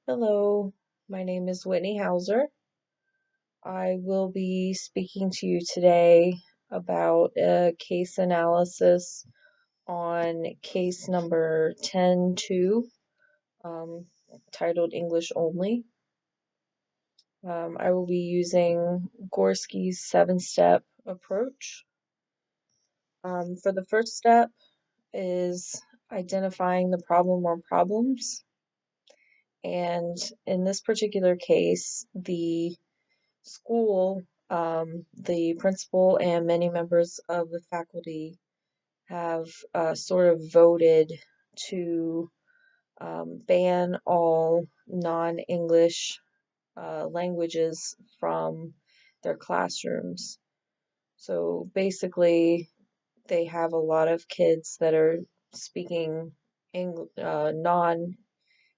Hello, my name is Whitney Hauser. I will be speaking to you today about a case analysis on case number 10-2, um, titled English Only. I will be using Gorski's 7-step approach. For the first step is identifying the problem or problems. And in this particular case, the school, the principal and many members of the faculty have sort of voted to ban all non-English languages from their classrooms. So basically, they have a lot of kids that are speaking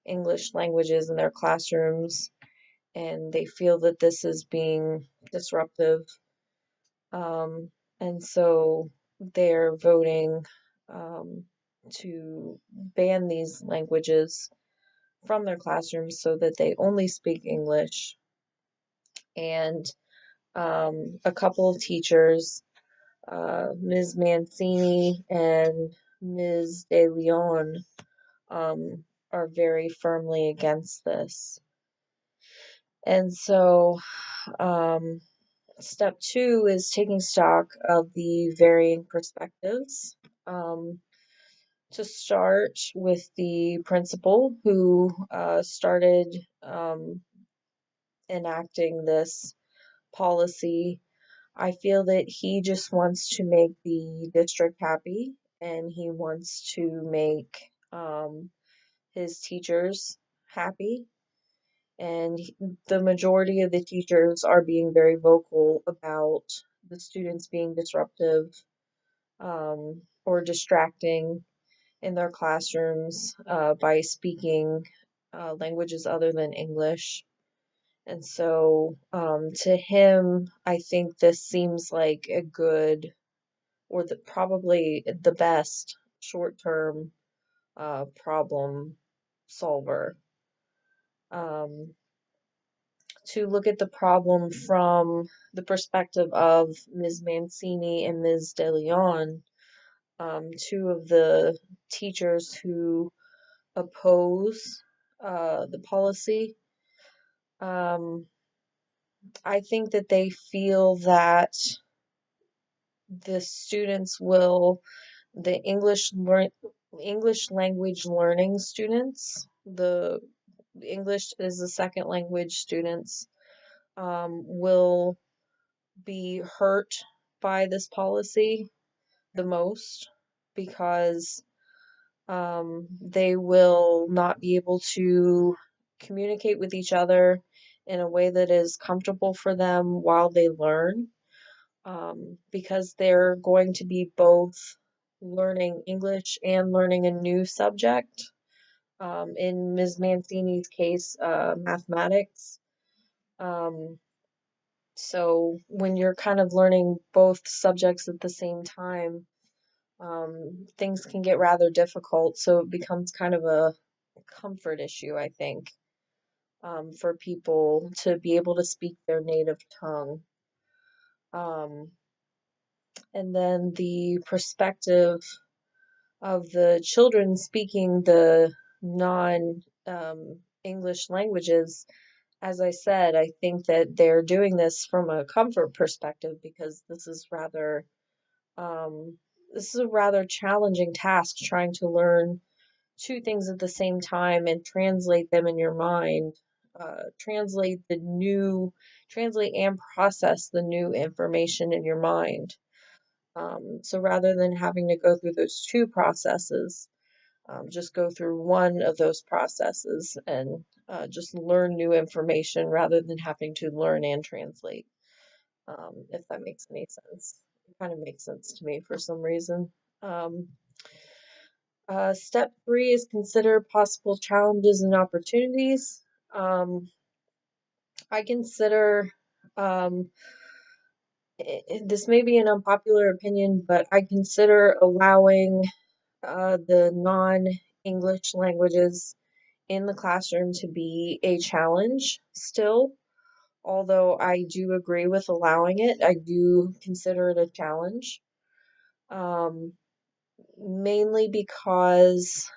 non-English languages in their classrooms, and they feel that this is being disruptive. Um, and so they're voting um, to ban these languages from their classrooms so that they only speak English. And a couple of teachers, Ms. Mancini and Ms. De Leon, are very firmly against this. And so um, step two is taking stock of the varying perspectives. Um, to start with the principal who started enacting this policy, I feel that he just wants to make the district happy and he wants to make his teachers happy. And the majority of the teachers are being very vocal about the students being disruptive or distracting in their classrooms by speaking languages other than English. And so to him, I think this seems like a good or probably the best short-term problem solver. Um, to look at the problem from the perspective of Ms. Mancini and Ms. De Leon, two of the teachers who oppose the policy. I think that they feel that the students will, the English language learning students, the English as a second language students, will be hurt by this policy the most because they will not be able to communicate with each other in a way that is comfortable for them while they learn, because they're going to be both learning English and learning a new subject. In Ms. Mancini's case, mathematics. Um, so when you're kind of learning both subjects at the same time, things can get rather difficult. So it becomes kind of a comfort issue, I think, for people to be able to speak their native tongue. Um, and then the perspective of the children speaking the non English languages, as I said, I think that they're doing this from a comfort perspective because um, this is a rather challenging task trying to learn two things at the same time and translate them in your mind, translate and process the new information in your mind. So rather than having to go through those two processes, just go through one of those processes and just learn new information rather than having to learn and translate, if that makes any sense. It kind of makes sense to me for some reason. Um, Step three is consider possible challenges and opportunities. Um, I consider, um, this may be an unpopular opinion, but I consider allowing the non-English languages in the classroom to be a challenge still. Although I do agree with allowing it, I do consider it a challenge. Um, Mainly because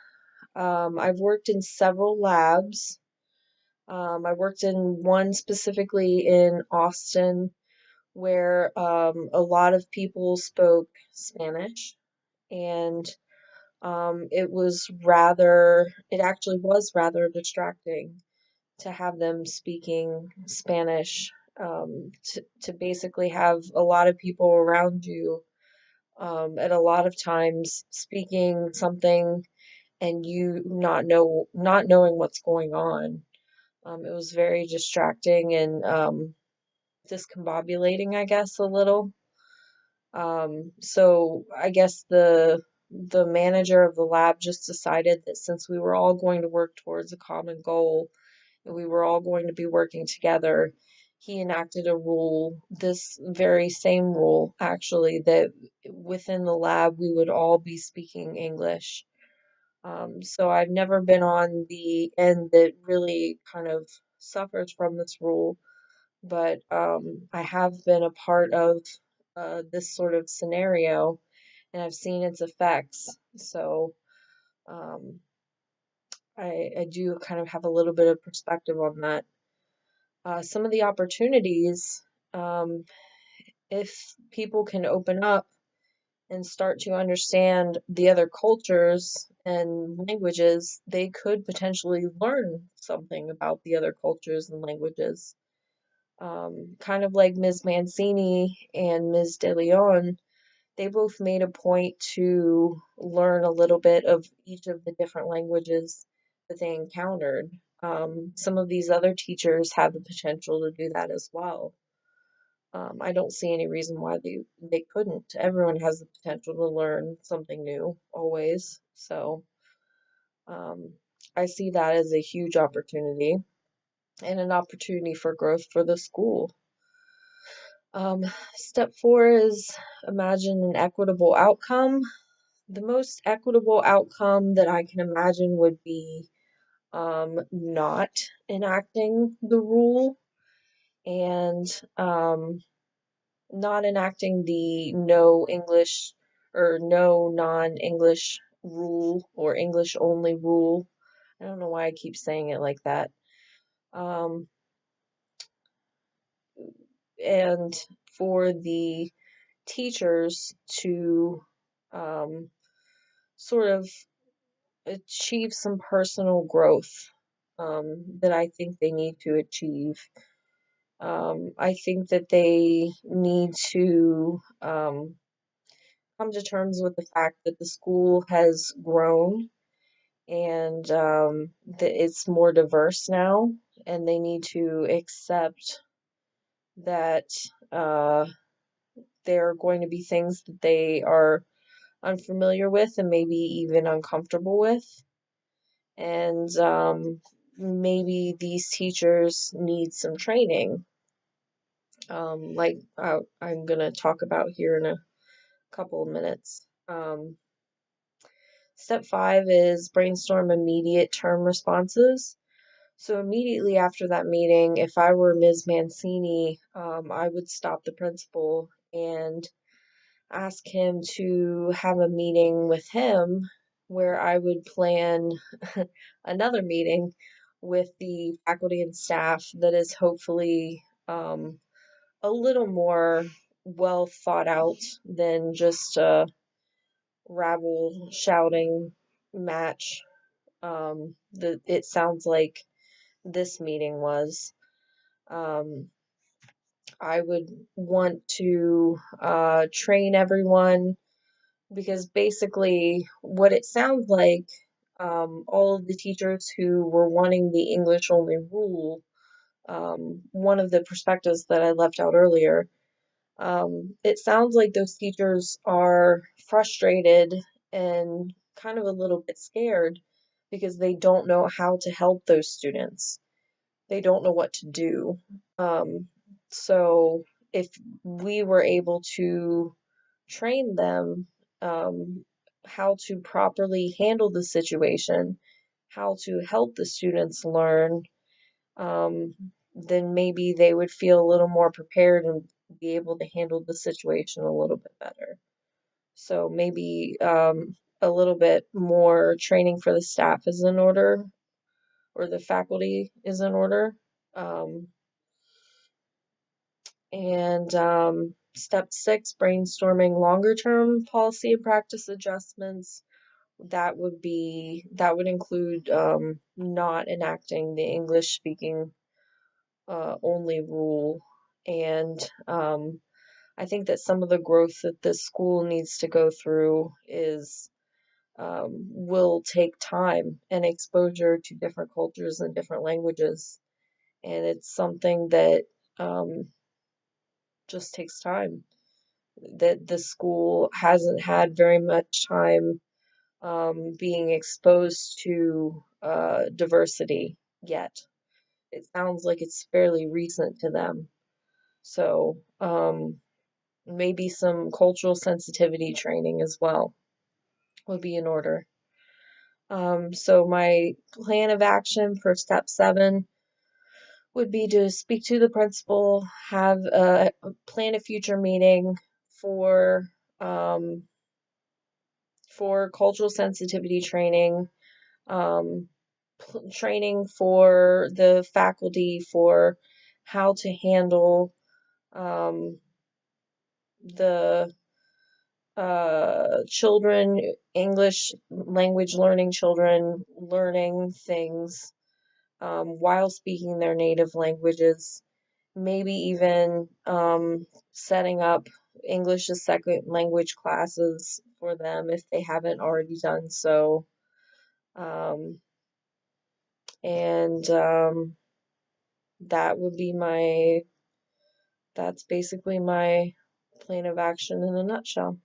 I've worked in several labs. I worked in one specifically in Austin where a lot of people spoke Spanish, and it actually was rather distracting to have them speaking Spanish, to basically have a lot of people around you, at a lot of times speaking something and you not knowing what's going on. It was very distracting and discombobulating, I guess, a little. So I guess the manager of the lab just decided that since we were all going to work towards a common goal and we were all going to be working together, he enacted a rule, this very same rule actually, that within the lab we would all be speaking English. So I've never been on the end that really kind of suffers from this rule, but I have been a part of this sort of scenario, and I've seen its effects. So um, I do kind of have a little bit of perspective on that. Some of the opportunities, um, if people can open up and start to understand the other cultures and languages, they could potentially learn something about the other cultures and languages. Kind of like Ms. Mancini and Ms. De Leon, they both made a point to learn a little bit of each of the different languages that they encountered. Some of these other teachers have the potential to do that as well. I don't see any reason why they couldn't. Everyone has the potential to learn something new always. So um, I see that as a huge opportunity and an opportunity for growth for the school. Step four is imagine an equitable outcome. The most equitable outcome that I can imagine would be not enacting the rule and not enacting the no English or no non-English rule or English only rule. I don't know why I keep saying it like that. Um, and for the teachers to um, sort of achieve some personal growth that I think they need to achieve. I think that they need to come to terms with the fact that the school has grown and that it's more diverse now, and they need to accept that uh, there are going to be things that they are unfamiliar with and maybe even uncomfortable with. And maybe these teachers need some training, like I'm going to talk about here in a couple of minutes. Step five is brainstorm immediate term responses. So immediately after that meeting, if I were Ms. Mancini, I would stop the principal and ask him to have a meeting with him where I would plan another meeting with the faculty and staff that is hopefully a little more well thought out than just a rabble shouting match. It sounds like this meeting was. Um, I would want to train everyone because basically what it sounds like, all of the teachers who were wanting the English only rule, one of the perspectives that I left out earlier, it sounds like those teachers are frustrated and kind of a little bit scared because they don't know how to help those students. They don't know what to do. Um, so if we were able to train them how to properly handle the situation, how to help the students learn, um, then maybe they would feel a little more prepared and be able to handle the situation a little bit better. So maybe a little bit more training for the staff is in order, or the faculty is in order. Um, and Step 6, brainstorming longer term policy and practice adjustments. That would include not enacting the English speaking only rule. And I think that some of the growth that this school needs to go through is will take time and exposure to different cultures and different languages. And it's something that um, just takes time. That the school hasn't had very much time being exposed to diversity yet. It sounds like it's fairly recent to them. So maybe some cultural sensitivity training as well would be in order. So my plan of action for step 7 would be to speak to the principal, have plan a future meeting for um, cultural sensitivity training, um, training for the faculty for how to handle um, the children, English language learning children, learning things while speaking their native languages. Maybe even setting up English as second language classes for them if they haven't already done so. Um, and that would be that's basically my plan of action in a nutshell.